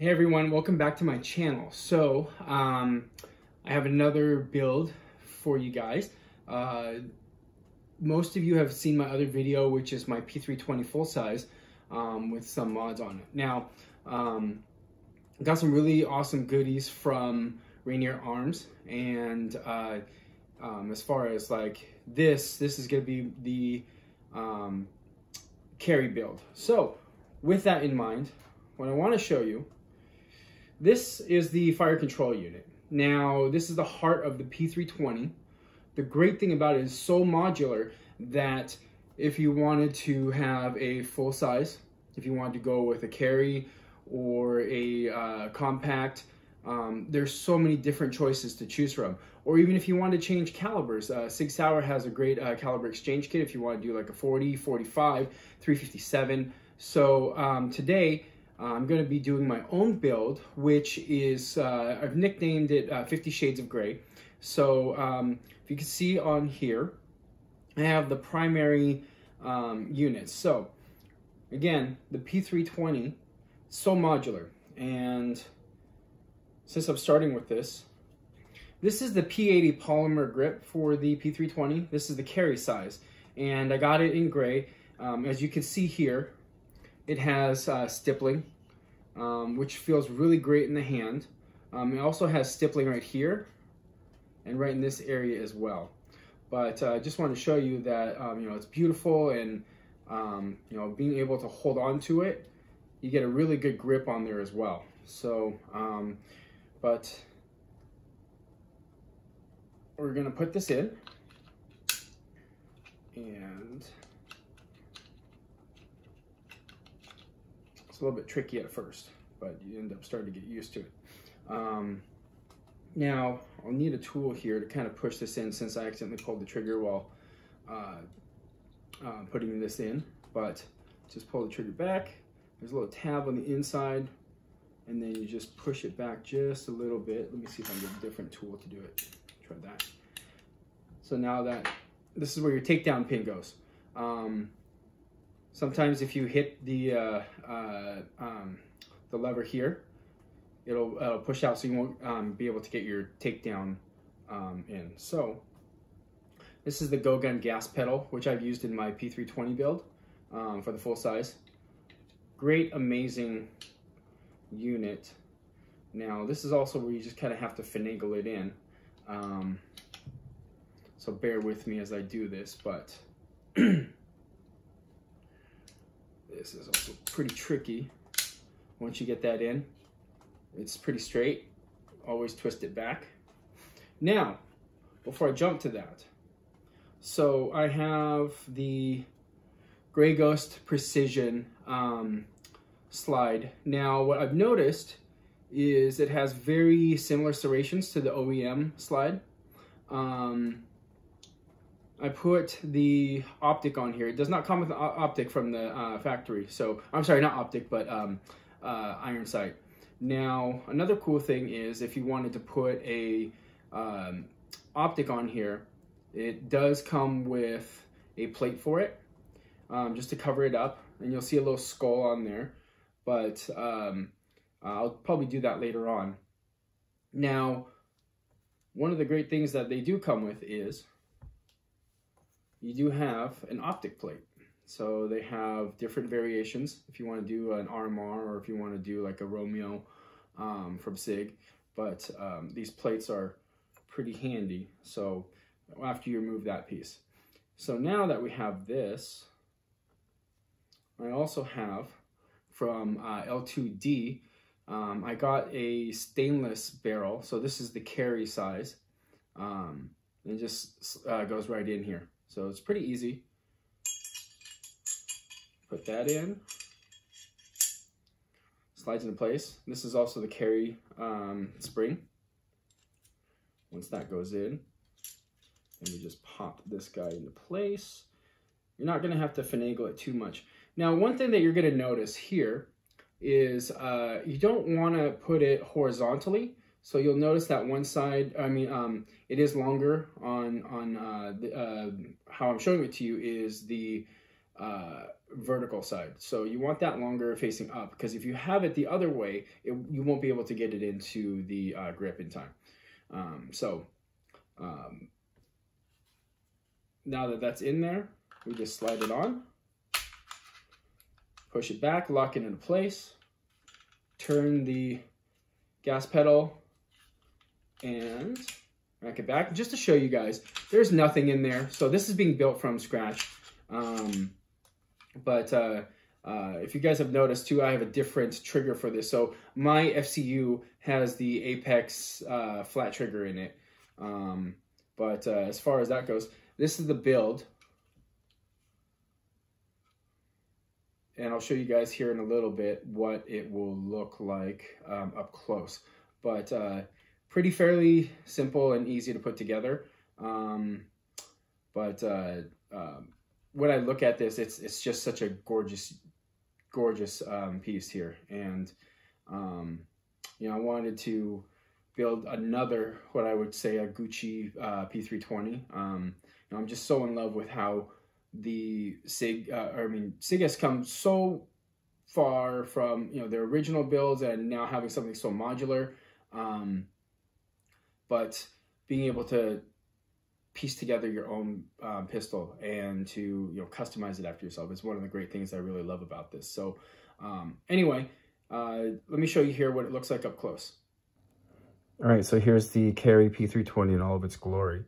Hey everyone, welcome back to my channel. So I have another build for you guys. Most of you have seen my other video, which is my P320 full size with some mods on it. Now I got some really awesome goodies from Rainier Arms, and as far as like this is going to be the carry build. So with that in mind, what I want to show you, this is the fire control unit. Now, this is the heart of the P320. The great thing about it is so modular that if you wanted to have a full size, if you wanted to go with a carry or a compact, there's so many different choices to choose from. Or even if you want to change calibers, Sig Sauer has a great caliber exchange kit if you want to do like a 40, 45, 357. So today, I'm going to be doing my own build, which is, I've nicknamed it 50 Shades of Gray. So if you can see on here, I have the primary units. So again, the P320, so modular. And since I'm starting with this is the P80 polymer grip for the P320. This is the carry size, and I got it in gray. As you can see here, it has stippling, which feels really great in the hand. It also has stippling right here and right in this area as well. But I just want to show you that you know, it's beautiful, and you know, being able to hold on to it, you get a really good grip on there as well. So, but we're gonna put this in, and a little bit tricky at first, but you end up starting to get used to it. Now I'll need a tool here to kind of push this in, since I accidentally pulled the trigger while putting this in. But just pull the trigger back. There's a little tab on the inside, and then you just push it back just a little bit. Let me see if I can get a different tool to do it. Try that. So now that this is where your takedown pin goes. Sometimes if you hit the lever here, it'll push out, so you won't be able to get your takedown in. So this is the GoGun Gas Pedal, which I've used in my P320 build for the full size. Great, amazing unit. Now this is also where you just kind of have to finagle it in. So bear with me as I do this, but this is also pretty tricky. Once you get that in, it's pretty straight. Always twist it back. Now, before I jump to that, so I have the Grey Ghost Precision slide. Now, what I've noticed is it has very similar serrations to the OEM slide. I put the optic on here. It does not come with an optic from the factory. So, I'm sorry, not optic, but iron sight. Now, another cool thing is if you wanted to put a optic on here, it does come with a plate for it, just to cover it up. And you'll see a little skull on there, but I'll probably do that later on. Now, one of the great things that they do come with is you do have an optic plate. So they have different variations if you want to do an RMR, or if you want to do like a Romeo from Sig. But these plates are pretty handy, so after you remove that piece. So now that we have this, I also have from L2D, I got a stainless barrel. So this is the carry size. It just goes right in here. So it's pretty easy. Put that in. Slides into place. This is also the carry spring. Once that goes in, then we just pop this guy into place. You're not going to have to finagle it too much. Now, one thing that you're going to notice here is you don't want to put it horizontally. So you'll notice that one side, it is longer on how I'm showing it to you is the vertical side. So you want that longer facing up, because if you have it the other way, you won't be able to get it into the grip in time. Now that that's in there, we just slide it on, push it back, lock it into place, turn the gas pedal, and rack it back. Just to show you guys, there's nothing in there. So this is being built from scratch. If you guys have noticed too, I have a different trigger for this. So my FCU has the Apex flat trigger in it. As far as that goes, this is the build. And I'll show you guys here in a little bit what it will look like up close. Pretty fairly simple and easy to put together. When I look at this, it's just such a gorgeous piece here. And you know, I wanted to build another, what I would say, a Gucci P320. You know, I'm just so in love with how the Sig has come so far from, you know, their original builds and now having something so modular. But being able to piece together your own pistol and to, you know, customize it after yourself is one of the great things I really love about this. So anyway, let me show you here what it looks like up close. All right, so here's the Carry P320 in all of its glory.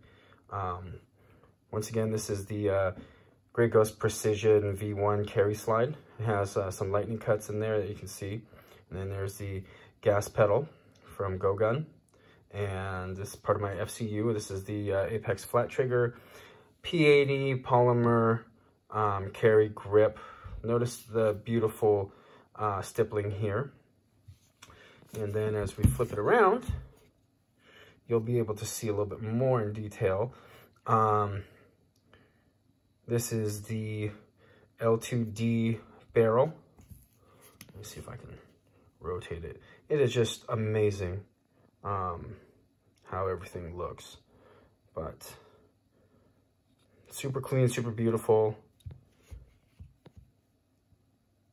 Once again, this is the Grey Ghost Precision V1 carry slide. It has some lightning cuts in there that you can see. And then there's the gas pedal from GoGun. And this is part of my FCU. This is the Apex flat trigger, P80 polymer carry grip. Notice the beautiful stippling here. And then as we flip it around, you'll be able to see a little bit more in detail. This is the L2D barrel. Let me see if I can rotate it. It is just amazing how everything looks. But super clean, super beautiful,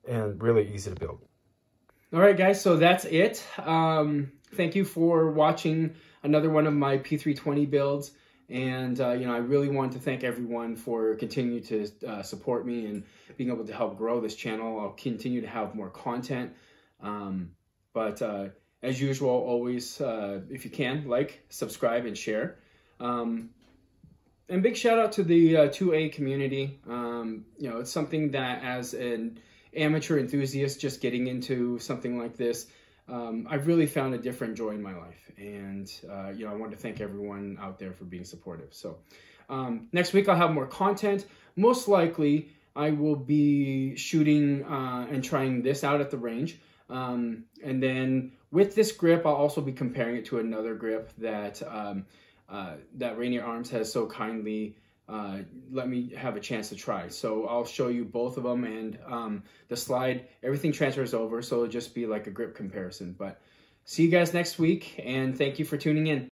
and really easy to build. All right, guys, so that's it. Thank you for watching another one of my P320 builds. And, you know, I really want to thank everyone for continuing to support me and being able to help grow this channel. I'll continue to have more content. As usual, always, if you can, like, subscribe, and share. And big shout out to the 2A community. You know, it's something that as an amateur enthusiast just getting into something like this, I've really found a different joy in my life. And, you know, I want to thank everyone out there for being supportive. So next week I'll have more content. Most likely I will be shooting and trying this out at the range. And then with this grip, I'll also be comparing it to another grip that that Rainier Arms has so kindly let me have a chance to try. So I'll show you both of them, and the slide, everything transfers over, so it'll just be like a grip comparison. But see you guys next week, and thank you for tuning in.